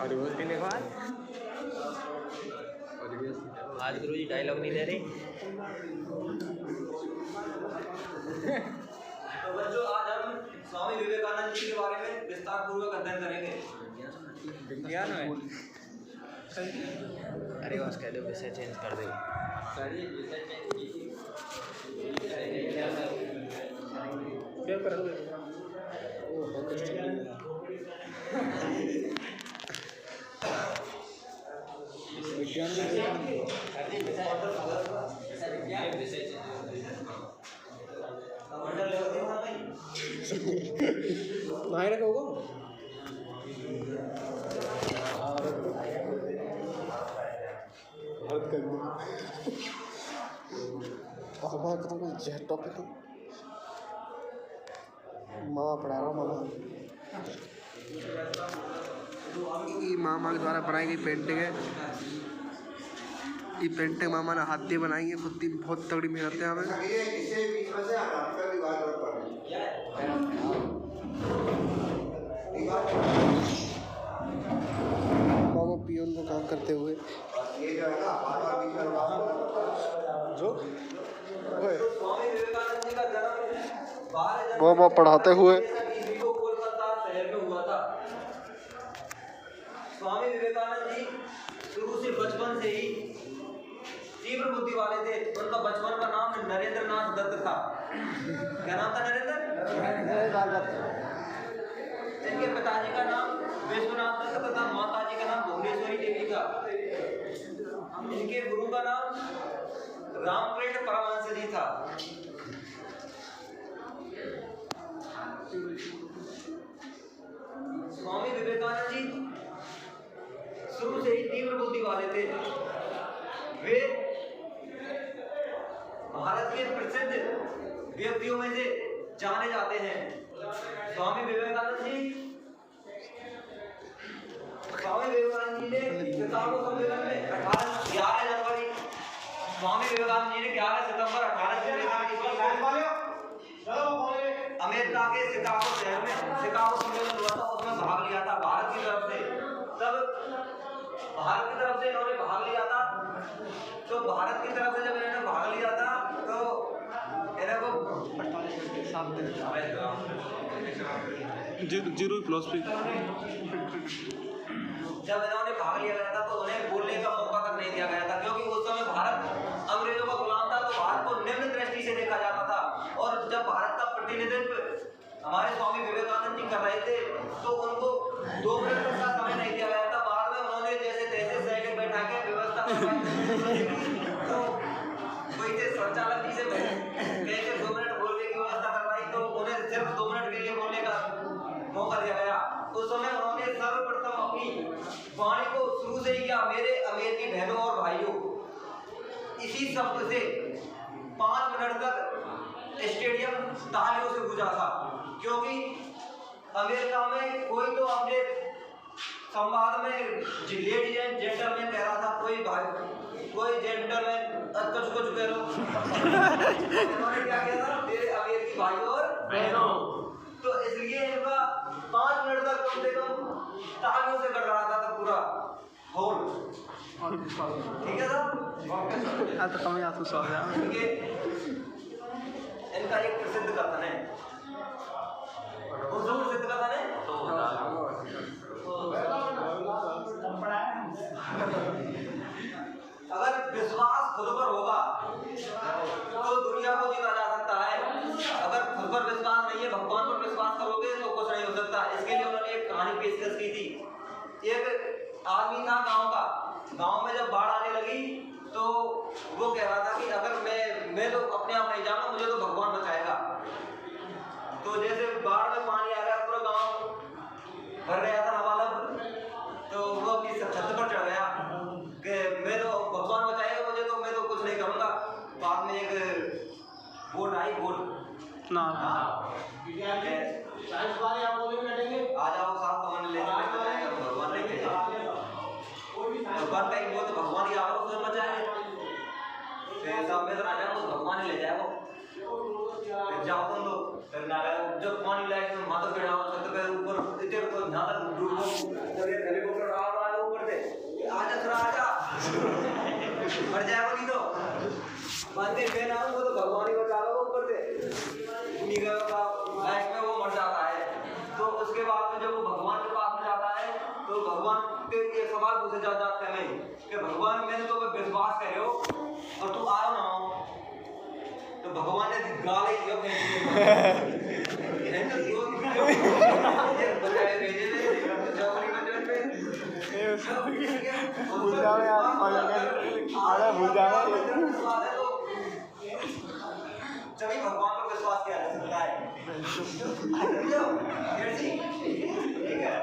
आज गुरु जी डायलॉग नहीं दे रही। तो बच्चों आज हम स्वामी विवेकानंद जी के बारे में विस्तार पूर्वक अध्ययन करेंगे। विज्ञान में अरे बस कह दो विषय चेंज कर दे। क्या करोगे? विज्ञान नहीं रखोगे भारत कर दो और बात करूँगा जह टॉपिक मामा पढ़ा रहा हूँ। मामा के द्वारा बनाई गई पेंटिंग है। ये पेंटिंग मामा ने हाथ से बनाई है, खुद की बहुत तगड़ी मेहनत है हमें। मामा पियोन को काम करते हुए जो स्वामी विवेकानंद जी का जन्म मामा पढ़ाते हुए कोलकाता शहर में हुआ था। स्वामी विवेकानंद जी शुरू से बचपन से ही तीव्र बुद्धि वाले थे। उनका बचपन का नाम नरेंद्र नाथ दत्त था। क्या नाम था? नरेंद्र। इनके पिताजी का नाम विश्वनाथ दत्त तथा माताजी का नाम भुवनेश्वरी देवी था। इनके गुरु का नाम रामकृष्ण परमहंस जी था। स्वामी विवेकानंद जी शुरू से ही तीव्र बुद्धि वाले थे। वे भारत के प्रसिद्ध व्यक्तियों में से जाने जाते हैं। स्वामी विवेकानंद जी ने शिकागो सम्मेलन में 11 जनवरी स्वामी विवेकानंद जी ने 11 सितंबर 1893 अमेरिका के शिकागो शहर में शिकागो सम्मेलन हुआ था, उसमें भाग लिया था भारत की तरफ से। तब भारत की तरफ से इन्होंने भाग लिया था। तो भारत की तरफ से जब इन्होंने भाग लिया था तो इन्हें को जब इन्होंने भाग लिया गया था तो उन्हें बोलने का मौका तक नहीं दिया गया था, क्योंकि उस समय भारत अंग्रेजों का गुलाम था। तो भारत को निम्न दृष्टि से देखा जाता था। और जब भारत का प्रतिनिधित्व हमारे स्वामी विवेकानंद जी कर रहे थे तो उनको 2 मिनट तक का समय नहीं दिया गया था। बाद में उन्होंने जैसे तैसे सेकंड बैठा के व्यवस्था तो कोई थे संचालक जी से कहते 2 मिनट बोलने की व्यवस्था करवाई, तो उन्हें सिर्फ 2 मिनट के लिए बोलने का मौका दिया गया। उस समय उन्होंने सर्वप्रथम अपनी वाणी को शुरू से ही किया, मेरे अमेरिकी बहनों और भाइयों, इसी शब्द से 5 मिनट तक स्टेडियम तालियों से गुजा था। क्योंकि अमेरिका में कोई तो अपने संवाद में लेडीज एंड जेंटलमैन कह रहा था, कोई जेंटलमैन कुछ कह लो। उन्होंने क्या किया था? मेरे अमेरिकी भाइयों और बहनों। तो इसलिए इनका 5 मिनट तक कम से कम तालियों से गड़ रहा था पूरा हॉल। ठीक है सर? तो कम या तो ठीक है। इनका एक प्रसिद्ध कथन है। कौन सा प्रसिद्ध कथन है? अगर विश्वास खुद पर होगा तो दुनिया को जीता जा सकता है। अगर खुद पर विश्वास नहीं है, भगवान पर विश्वास करोगे तो कुछ नहीं हो सकता। इसके लिए उन्होंने एक कहानी पेशकश की थी। एक आदमी था गांव में जब बाढ़ आने लगी तो वो कह रहा था कि अगर मैं तो अपने आप नहीं जाऊंगा, मुझे तो भगवान बचाएगा। तो जैसे बाढ़ में पानी आ गया, पूरा गांव भर गया था लबालब, तो वो अपनी छत पर चढ़ गया कि मैं तो भगवान बचाएगा मुझे, तो मैं तो कुछ नहीं करूंगा। बाद में एक बोट आई, बोट ना आ जाओ साहब, तो ले भगवान लेके भगवान कहीं वो तो भगवान ही आओ उसमें बचाए। सब में तो आ जाओ तो भगवान ही ले जाए वो। फिर जाओ तुम तो फिर ना गए, जब पानी लाए तो माता पे छत पे ऊपर इतने तो यहाँ तक डूबो, हेलीकॉप्टर आ रहा मर जाएगा नहीं तो मंदिर में ना वो तो भगवान ही बचा लो ऊपर से निगल का लाइफ में वो मर जाता है। तो उसके बाद में जब वो भगवान के पास में जाता है तो भगवान के ये सवाल पूछे जाते हैं हमें कि भगवान मैंने तो विश्वास करे हो और तू आओ ना हो तो भगवान ने गाली दिया बताए भेजे जबरी मंदिर पे भूल जाओ यार आधा भूल जाओ तभी भगवान पर विश्वास किया जा सकता है। ठीक है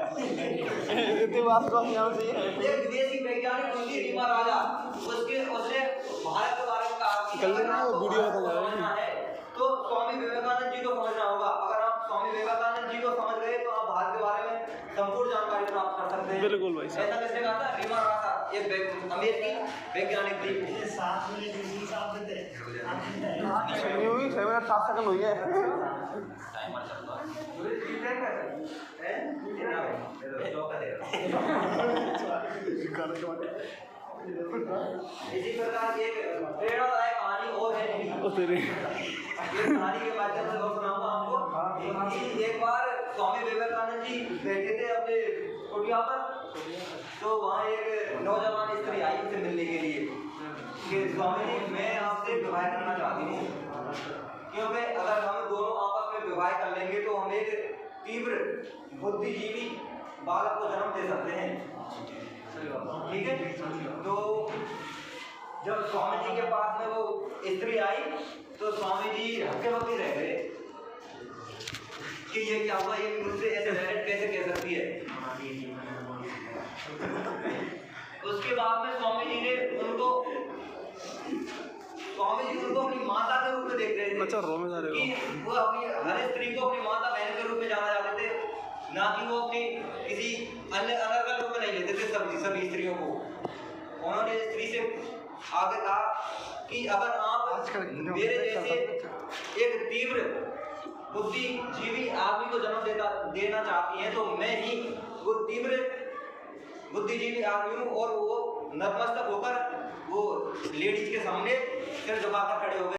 इतनी बात को नहीं आना चाहिए। एक विदेशी वैज्ञानिक हुई रीमा राजा उसने भारत के बारे में कहा कि कल अगर ना आपको वीडियो भारत को बता रहा समझना है तो स्वामी विवेकानंद जी को समझना होगा। अगर आप स्वामी विवेकानंद जी को समझ गए तो आप भारत के बारे में संपूर्ण जानकारी प्राप्त कर सकते हैं। बिल्कुल भाई साहब। ऐसा किसने कहा था? रीमा राजा एक अमेरिकी वैज्ञानिक थी। 7 मिनट 7 सेकंड हुई है। टाइमर चल रहा है इसी प्रकार की एक प्रेरणादायक कहानी और है ये कहानी के माध्यम से सुनाऊंगा आपको कि एक बार स्वामी विवेकानंद जी बैठे थे अपने कुटिया पर तो वहाँ एक नौजवान स्त्री आई उनसे मिलने के लिए कि स्वामी जी मैं आपसे विवाह करना चाहती हूँ क्योंकि अगर हम दोनों आपस में विवाह कर लेंगे तो हम एक तीव्र बुद्धिजीवी बालक को जन्म दे सकते हैं। ठीक है तो जब स्वामी जी के पास में वो स्त्री आई तो स्वामी जी हक्के बक्के रह गए कि ये क्या हुआ, ये मुझसे ऐसे डायरेक्ट कैसे कह सकती है। उसके बाद में स्वामी जी उनको अपनी माता के रूप में देख रहे थे अच्छा रो में जा रहे हो कि वो अपनी हर स्त्री को अपनी माता बहन के रूप में जाना चाहते थे, ना कि वो अपनी किसी अन्य अलग रूप में नहीं लेते थे सभी स्त्रियों को। उन्होंने स्त्री से आगे कहा कि अगर आप मेरे जैसे एक तीव्र बुद्धिजीवी आदमी को जन्म देना चाहती हैं तो मैं ही वो तीव्र बुद्धिजीवी आदमी हूँ। और वो नतमस्तक होकर वो लेडीज के सामने सिर झुकाकर खड़े हो गए।